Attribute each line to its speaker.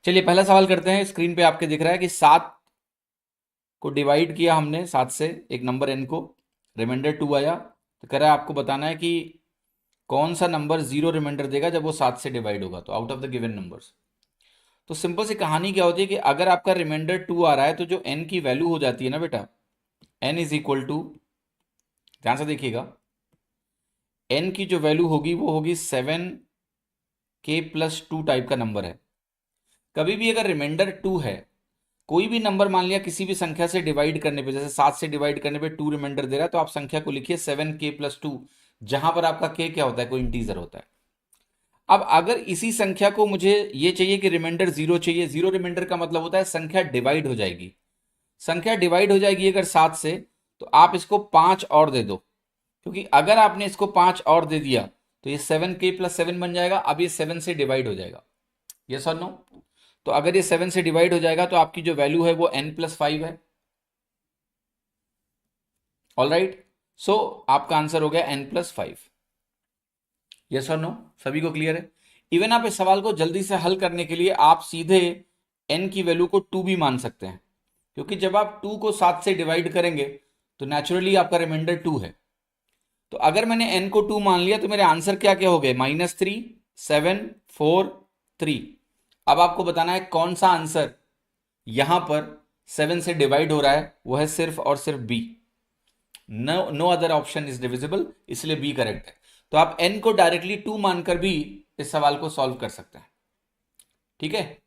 Speaker 1: चलिए पहला सवाल करते हैं। स्क्रीन पे आपके दिख रहा है कि 7 को डिवाइड किया हमने 7 से एक नंबर n को, रिमाइंडर 2 आया। तो कह रहा है आपको बताना है कि कौन सा नंबर 0 रिमाइंडर देगा जब वो 7 से डिवाइड होगा, तो out of the given numbers. तो सिंपल सी कहानी क्या होती है कि अगर आपका रिमाइंडर 2 आ रहा है तो जो n की वैल्यू हो जाती है ना बेटा, n इज इक्वल टू, ध्यान से देखिएगा, n की जो वैल्यू होगी वो होगी 7k+2 टाइप का नंबर है। कभी भी अगर रिमाइंडर 2 है, कोई भी नंबर मान लिया किसी भी संख्या से डिवाइड करने पे, जैसे 7 से डिवाइड करने पे 2 रिमाइंडर दे रहा है, तो आप संख्या को लिखिए 7k+2, जहां पर आपका k क्या होता है, कोई इंटीजर होता है। अब अगर इसी संख्या को मुझे ये चाहिए कि रिमाइंडर 0 चाहिए, 0 रिमाइंडर का मतलब होता है संख्या डिवाइड हो जाएगी। संख्या डिवाइड हो जाएगी अगर 7 से, तो आप इसको 5 और दे दो, क्योंकि अगर आपने इसको 5 और दे दिया तो ये 7k+7 बन जाएगा। अब ये 7 से डिवाइड हो जाएगा, यस और नो? तो अगर ये 7 से डिवाइड हो जाएगा तो आपकी जो वैल्यू है वो n+5 है। ऑल राइट, सो आपका आंसर हो गया n+5। यस और नो? सभी को क्लियर है? इवन आप इस सवाल को जल्दी से हल करने के लिए आप सीधे n की वैल्यू को 2 भी मान सकते हैं, क्योंकि जब आप 2 को 7 से डिवाइड करेंगे तो नेचुरली आपका रिमाइंडर 2 है। तो अगर मैंने n को 2 मान लिया तो मेरे आंसर क्या क्या हो गए, -3, 7, 4, 3। अब आपको बताना है कौन सा आंसर यहां पर 7 से डिवाइड हो रहा है, वो है सिर्फ और सिर्फ B. No other option is divisible, इसलिए बी करेक्ट है। तो आप n को डायरेक्टली 2 मानकर भी इस सवाल को सॉल्व कर सकते हैं। ठीक है?